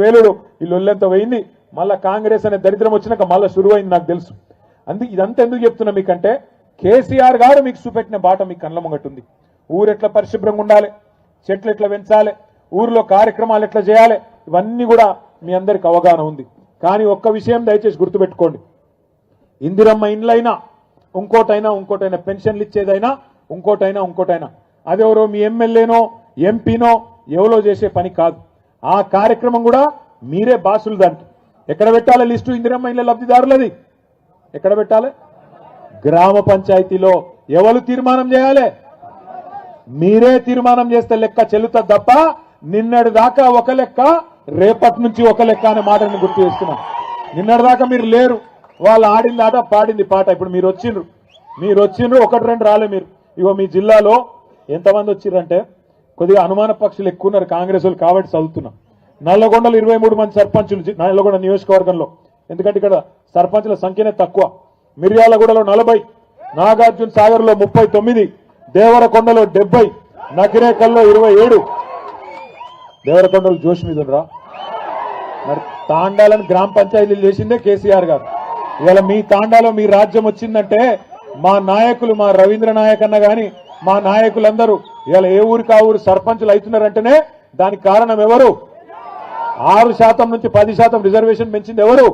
వేలుడు ఈ లొల్లెంత పోయింది. మళ్ళా కాంగ్రెస్ అనే దరిద్రం వచ్చినాక మళ్ళీ శురువైంది నాకు తెలుసు. అందుకే ఇదంతా ఎందుకు చెప్తున్నా మీకంటే కేసీఆర్ గారు మీకు చూపెట్టిన బాట మీకు కళ్ళ ముంగట్టుంది. ఊరు ఎట్లా పరిశుభ్రంగా ఉండాలి, చెట్లు ఎట్లా పెంచాలి, ఊరిలో కార్యక్రమాలు ఎట్లా చేయాలి, ఇవన్నీ కూడా మీ అందరికి అవగాహన ఉంది. కానీ ఒక్క విషయం దయచేసి గుర్తుపెట్టుకోండి, ఇందిరమ్మ ఇండ్లైనా ఇంకోటైనా పెన్షన్లు ఇచ్చేదైనా ఇంకోటైనా అదెవరో మీ ఎమ్మెల్యేనో ఎంపీనో ఎవరో చేసే పని కాదు. ఆ కార్యక్రమం కూడా మీరే బాసులు. దానికి ఎక్కడ పెట్టాలి లిస్టు? ఇందిరమ్మ ఇండ్ల లబ్ధిదారులది ఎక్కడ పెట్టాలి? గ్రామ పంచాయతీలో. ఎవరు తీర్మానం చేయాలి? మీరే తీర్మానం చేస్తే లెక్క చెల్లుతుంది తప్ప నిన్నటి దాకా ఒక లెక్క, రేపటి నుంచి ఒక లెక్క అనే మాటను గుర్తు చేస్తున్నాం. నిన్నటి దాకా మీరు లేరు, వాళ్ళు ఆడింది ఆట పాడింది పాట. ఇప్పుడు మీరు వచ్చిండ్రు ఒకటి రెండు రాలే. మీరు ఇగో మీ జిల్లాలో ఎంతమంది వచ్చిర్రంటే కొద్దిగా అనుమాన పక్షులు ఎక్కువ ఉన్నారు కాంగ్రెస్ వాళ్ళు కాబట్టి చదువుతున్నాం. నల్లగొండలో 23 మంది సర్పంచులు నల్లగొండ నియోజకవర్గంలో, ఎందుకంటే ఇక్కడ సర్పంచుల సంఖ్యనే తక్కువ. మిర్యాలగూడలో 40, నాగార్జున సాగర్లో 39, దేవరకొండలో 70, నకిరేకల్లో 27. దేవరకొండలో జోష్ మీద ఉండరా? మరి తాండాలను గ్రామ పంచాయతీలు చేసిందే కేసీఆర్ గారు. ఇవాళ మీ తాండాలో మీ రాజ్యం వచ్చిందంటే మా నాయకులు, మా రవీంద్ర నాయక్ అన్న గాని మా నాయకులందరూ ఇవాళ ఏ ఊరికి ఆ ఊరు సర్పంచులు అవుతున్నారంటేనే దానికి కారణం ఎవరు? 6% నుంచి 10% రిజర్వేషన్ పెంచింది ఎవరు?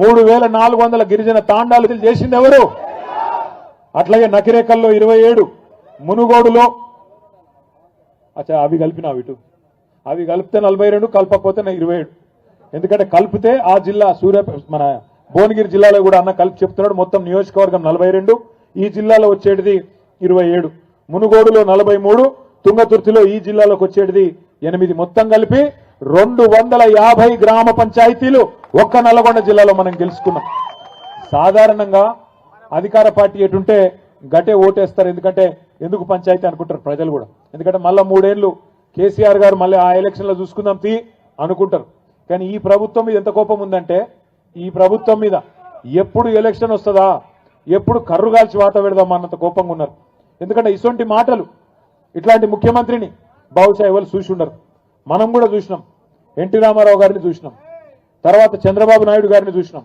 3400 గిరిజన తాండాలు చేసింది ఎవరు? అట్లాగే నకిరేకల్లో 27, మునుగోడులో అవి కలిపినా అవి కలిపితే 42, కలపకపోతే 27. ఎందుకంటే కలిపితే ఆ జిల్లా మన భువనగిరి జిల్లాలో కూడా అన్న కలిపి చెప్తున్నాడు. మొత్తం నియోజకవర్గం 42, ఈ జిల్లాలో వచ్చేటిది 27, మునుగోడులో 43, తుంగతుర్తిలో ఈ జిల్లాలోకి వచ్చేటిది 8. మొత్తం కలిపి 250 గ్రామ పంచాయతీలు ఒక్క నల్లగొండ జిల్లాలో మనం గెలుచుకున్నాం. సాధారణంగా అధికార పార్టీ ఎటుంటే గటే ఓటేస్తారు. ఎందుకు పంచాయతీ అనుకుంటారు ప్రజలు కూడా. ఎందుకంటే మళ్ళా 3 ఏళ్లు కేసీఆర్ గారు మళ్ళీ ఆ ఎలక్షన్లో చూసుకుందాం అనుకుంటారు. కానీ ఈ ప్రభుత్వం మీద ఎంత కోపం ఉందంటే, ఈ ప్రభుత్వం మీద ఎప్పుడు ఎలక్షన్ వస్తుందా, ఎప్పుడు కర్రు కాల్చి వాత పెడదాం అన్నంత కోపంగా ఉన్నారు. ఎందుకంటే ఇటువంటి మాటలు ఇట్లాంటి ముఖ్యమంత్రిని బహుశా ఎవరు చూసి ఉండరు. మనం కూడా చూసినాం. ఎన్టీ రామారావు గారిని చూసినాం, తర్వాత చంద్రబాబు నాయుడు గారిని చూసినాం,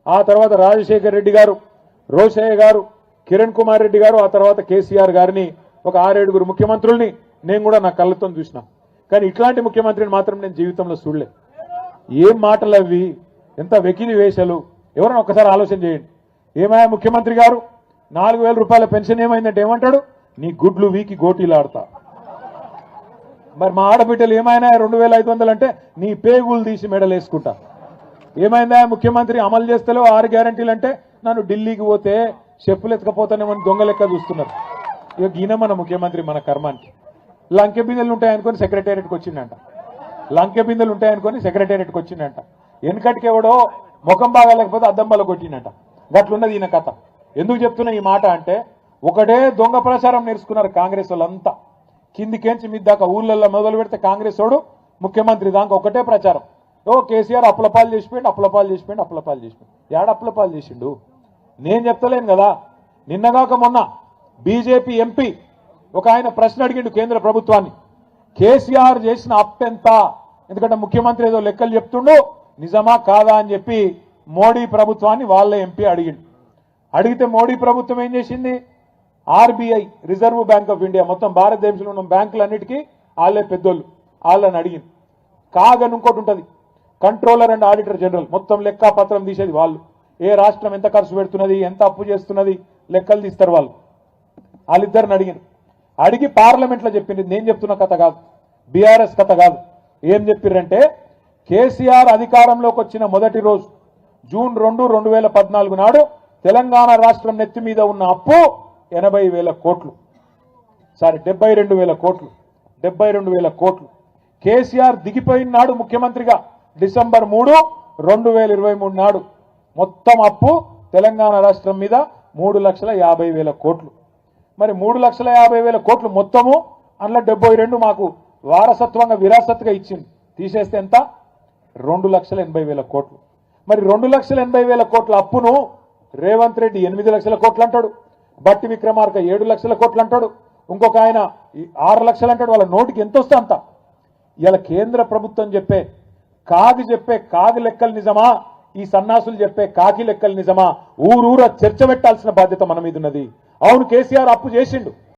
ఆ తర్వాత రాజశేఖర్ రెడ్డి గారు, రోషయ్య గారు, కిరణ్ కుమార్ రెడ్డి గారు, ఆ తర్వాత కేసీఆర్ గారిని, ఒక 6-7 ముఖ్యమంత్రుల్ని నేను కూడా నా కళ్ళతో చూసినా. కానీ ఇట్లాంటి ముఖ్యమంత్రిని మాత్రం నేను జీవితంలో చూడలే. ఏం మాటలు అవి, ఎంత వెకిలి వేషాలు. ఎవరైనా ఒక్కసారి ఆలోచన చేయండి. ఏమయ్యా ముఖ్యమంత్రి గారు 4000 రూపాయల పెన్షన్ ఏమైందంటే ఏమంటాడు? నీ గుడ్లు వీకి గోటీలాడతా. మరి మా ఆడబిడ్డలు ఏమైనా 2500 అంటే నీ పేగులు తీసి మెడలు వేసుకుంటా. ఏమైందా ముఖ్యమంత్రి అమలు చేస్తేలో 6 గ్యారంటీలు అంటే నన్ను ఢిల్లీకి పోతే చెప్పులు ఎత్తుకపోతానేమని దొంగ లెక్క చూస్తున్నారు. ఇక ఈయన మన ముఖ్యమంత్రి మన కర్మానికి. లంకె బిందెలు ఉంటాయనుకొని సెక్రటేరియట్కి వచ్చిందంట. వెనకటికి ఎవడో ముఖం బాగా లేకపోతే అద్దం బల కొట్టిందంట. గట్లున్నది ఈయన కథ. ఎందుకు చెప్తున్నా ఈ మాట అంటే, ఒకటే దొంగ ప్రచారం నేర్చుకున్నారు కాంగ్రెస్ వాళ్ళంతా. కిందికేంచి మీ దాకా ఊళ్ళల్లో మొదలు పెడితే కాంగ్రెస్ వాడు ముఖ్యమంత్రి దాకా ఒకటే ప్రచారం. కేసీఆర్ అప్పులపాలు చేసిపోయిండు. ఏడ అప్పులపాలు చేసిండు? నేను చెప్తలేను కదా. నిన్నగాక మొన్న బీజేపీ ఎంపీ ఒక ఆయన ప్రశ్న అడిగిండు కేంద్ర ప్రభుత్వాన్ని, కేసీఆర్ చేసిన అప్పెంత? ఎందుకంటే ముఖ్యమంత్రి ఏదో లెక్కలు చెప్తుండు, నిజమా కాదా అని చెప్పి మోడీ ప్రభుత్వాన్ని వాళ్ళ ఎంపీ అడిగితే మోడీ ప్రభుత్వం ఏం చేసింది? RBI, reserve bank of India, మొత్తం భారతదేశంలో ఉన్న బ్యాంకులన్నిటికీ వాళ్ళే పెద్దోళ్ళు, వాళ్ళని అడిగింది. కాగని ఇంకోటి ఉంటుంది, కంట్రోలర్ అండ్ ఆడిటర్ జనరల్, మొత్తం లెక్కాపత్రం తీసేది వాళ్ళు. ఏ రాష్ట్రం ఎంత ఖర్చు పెడుతున్నది, ఎంత అప్పు చేస్తున్నది లెక్కలు తీస్తారు వాళ్ళు. వాళ్ళిద్దరిని అడిగి పార్లమెంట్లో చెప్పింది. నేను చెప్తున్న కథ కాదు, బీఆర్ఎస్ కథ కాదు. ఏం చెప్పిర్రంటే, కేసీఆర్ అధికారంలోకి వచ్చిన మొదటి రోజు జూన్ 2, 2014 నాడు తెలంగాణ రాష్ట్రం నెత్తి మీద ఉన్న అప్పు 80,000 కోట్లు. 72,000 కోట్లు. 72,000 కోట్లు. కేసీఆర్ దిగిపోయిన నాడు ముఖ్యమంత్రిగా డిసెంబర్ 3, 2023 నాడు మొత్తం అప్పు తెలంగాణ రాష్ట్రం మీద 3,50,000 కోట్లు. మరి 3,50,000 కోట్లు మొత్తము, అందులో 72 మాకు వారసత్వంగా విరాసత్గా ఇచ్చింది. తీసేస్తే ఎంత? 2,80,000 కోట్లు. మరి 2,80,000 కోట్ల అప్పును రేవంత్ రెడ్డి 8 లక్షల కోట్లు అంటాడు, బట్టి విక్రమార్క 7 లక్షల కోట్లు అంటాడు, ఇంకొక ఆయన 6 లక్షలు అంటాడు. వాళ్ళ నోటికి ఎంత వస్తే అంత. ఇలా కేంద్ర ప్రభుత్వం చెప్పే కాగి చెప్పే కాగి లెక్కలు నిజమా, ఈ సన్నాసులు చెప్పే కాకి లెక్కలు నిజమా, ఊరూర చర్చ పెట్టాల్సిన బాధ్యత మన మీద ఉన్నది. అవును కేసీఆర్ అప్పు చేసిండు,